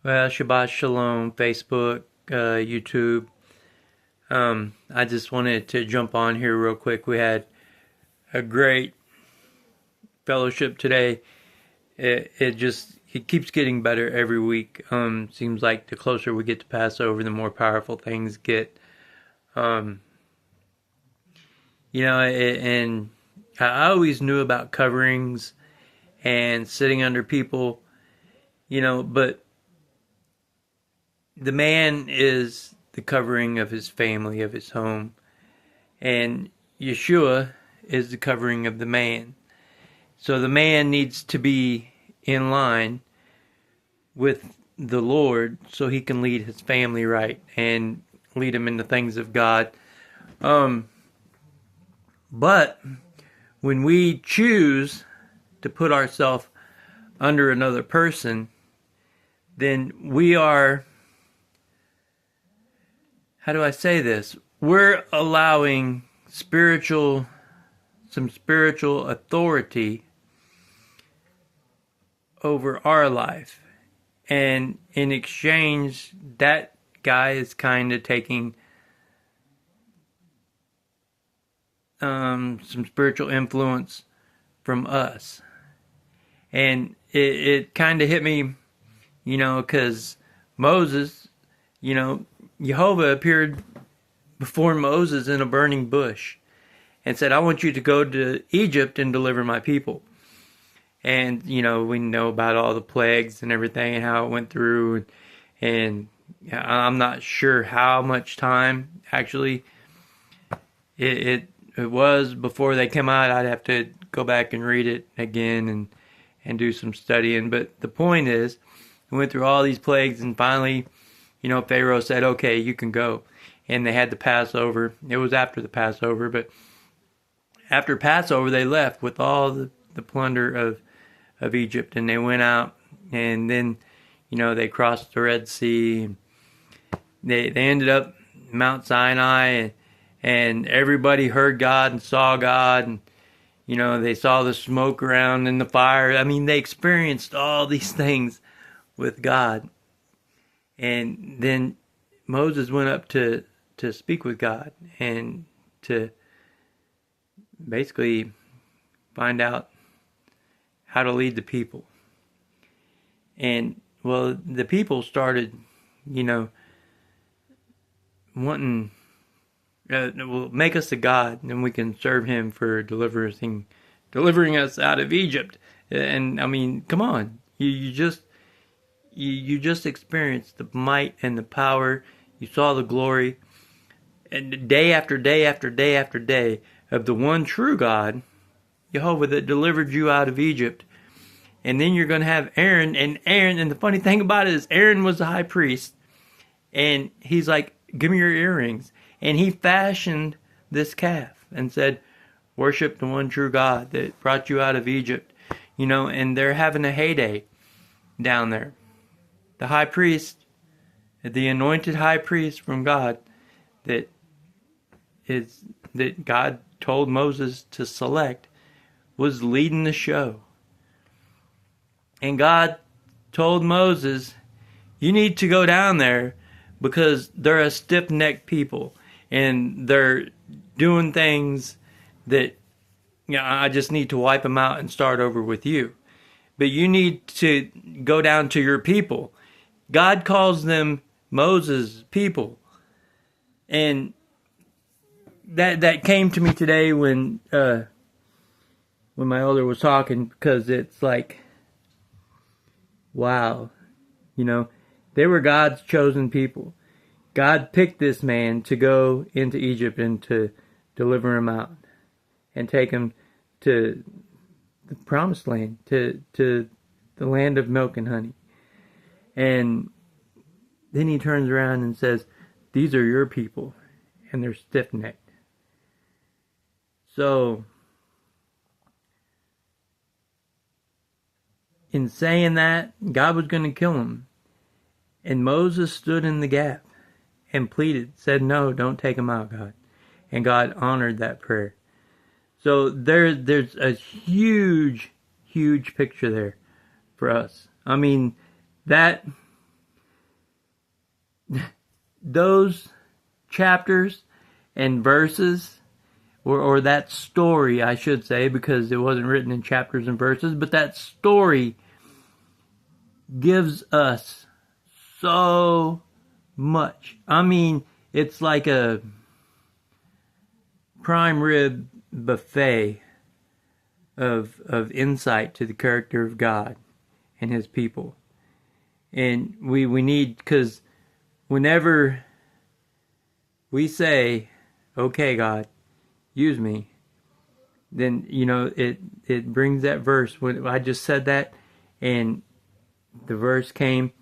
Well, Shabbat Shalom, Facebook, YouTube. I just wanted to jump on here real quick. We had a great fellowship today. It keeps getting better every week. Seems like the closer we get to Passover, the more powerful things get. Um, and I always knew about coverings and sitting under people, but the man is the covering of his family, of his home, and Yeshua is the covering of the man. So the man needs to be in line with the Lord so he can lead his family right and lead him in the things of God. But when we choose to put ourselves under another person, then we are, how do I say this? We're allowing some spiritual authority over our life. And in exchange, that guy is kind of taking some spiritual influence from us. And it kind of hit me, because Moses, Yehovah appeared before Moses in a burning bush and said, I want you to go to Egypt and deliver my people. And, we know about all the plagues and everything and how it went through. And I'm not sure how much time actually it was before they came out. I'd have to go back and read it again and do some studying. But the point is, we went through all these plagues and finally, Pharaoh said, okay, you can go. And they had the Passover. It was after the Passover, but after Passover, they left with all the plunder of Egypt, and they went out, and then, they crossed the Red Sea. And they ended up Mount Sinai, and everybody heard God and saw God, and, they saw the smoke around and the fire. I mean, they experienced all these things with God. And then Moses went up to speak with God and to basically find out how to lead the people. And, well, the people started, wanting, make us a God, and we can serve him for delivering us out of Egypt. And, I mean, come on. You just experienced the might and the power. You saw the glory. And day after day after day after day of the one true God, Yehovah, that delivered you out of Egypt. And then you're going to have Aaron, and the funny thing about it is Aaron was the high priest, and he's like, give me your earrings. And he fashioned this calf and said, worship the one true God that brought you out of Egypt. And they're having a heyday down there. The high priest, the anointed high priest from God that God told Moses to select, was leading the show. And God told Moses, you need to go down there because they're a stiff-necked people and they're doing things that, I just need to wipe them out and start over with you. But you need to go down to your people. God calls them Moses' people. And that came to me today when my elder was talking, because it's like, wow, they were God's chosen people. God picked this man to go into Egypt and to deliver him out and take him to the promised land, to the land of milk and honey. And then he turns around and says, these are your people, and they're stiff-necked. So, in saying that, God was going to kill him. And Moses stood in the gap and pleaded, said, no, don't take him out, God. And God honored that prayer. So there's a huge, huge picture there for us. I mean, that those chapters and verses, or that story, I should say, because it wasn't written in chapters and verses, but that story gives us so much. I mean, it's like a prime rib buffet of insight to the character of God and His people. And we need, because whenever we say, okay, God, use me, then, it brings that verse. When I just said that, and the verse came,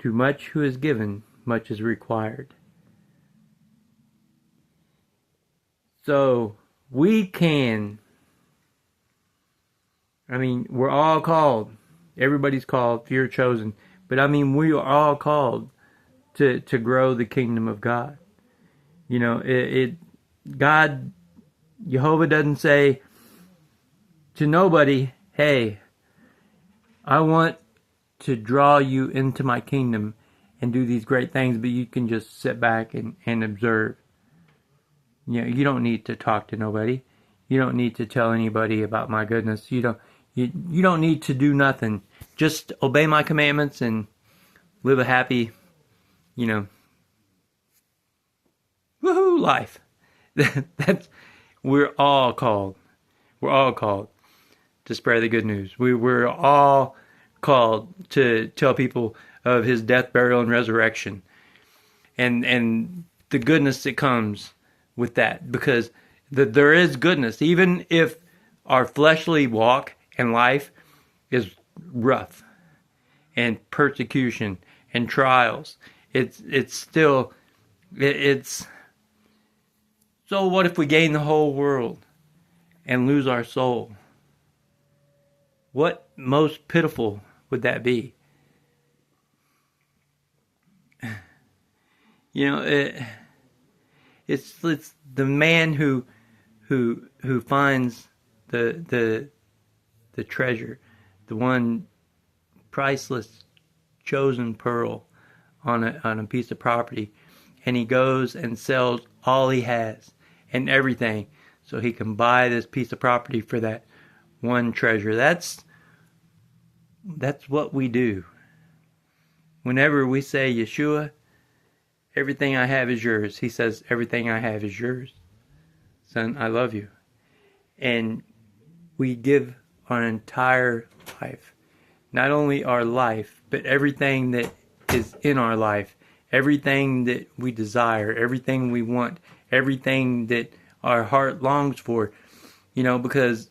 to much who is given, much is required. So we can, we're all called. Everybody's called if you're chosen. But we are all called to grow the kingdom of God. God, Yehovah doesn't say to nobody, hey, I want to draw you into my kingdom and do these great things, but you can just sit back and observe. You don't need to talk to nobody. You don't need to tell anybody about my goodness. You don't need to do nothing. Just obey my commandments and live a happy, woohoo life. We're all called. We're all called to spread the good news. We're all called to tell people of His death, burial, and resurrection, and the goodness that comes with that, because there is goodness, even if our fleshly walk in life is rough and persecution and trials. It's still so what if we gain the whole world and lose our soul? What most pitiful would that be? It's the man who finds the treasure, the one priceless chosen pearl on a piece of property, and he goes and sells all he has and everything so he can buy this piece of property for that one treasure. That's what we do. Whenever we say, Yeshua, everything I have is yours, He says, everything I have is yours. Son, I love you. And we give our entire life. Not only our life, but everything that is in our life. Everything that we desire. Everything we want. Everything that our heart longs for. Because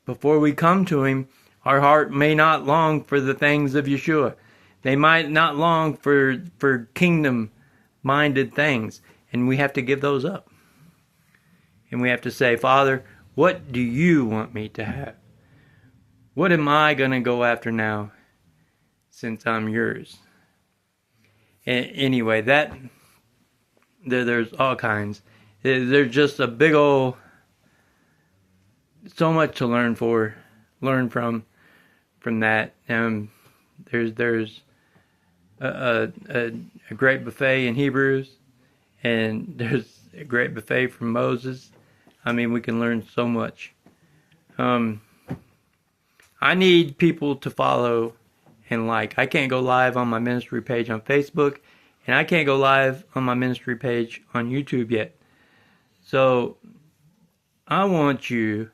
before we come to Him, our heart may not long for the things of Yeshua. They might not long for kingdom-minded things. And we have to give those up. And we have to say, Father, what do you want me to have? What am I going to go after now since I'm yours? Anyway, there's all kinds. There's just a big old, so much to learn from that. There's a great buffet in Hebrews, and there's a great buffet from Moses. We can learn so much. I need people to follow and like. I can't go live on my ministry page on Facebook, and I can't go live on my ministry page on YouTube yet. So I want you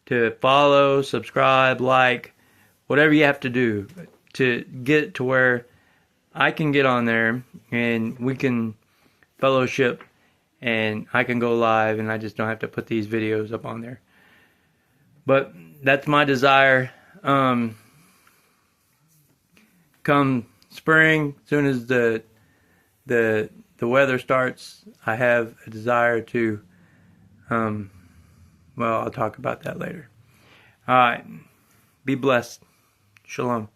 to follow, subscribe, like, whatever you have to do to get to where I can get on there and we can fellowship and I can go live and I just don't have to put these videos up on there. But that's my desire. Come spring, as soon as the weather starts, I have a desire to, I'll talk about that later. All right. Be blessed. Shalom.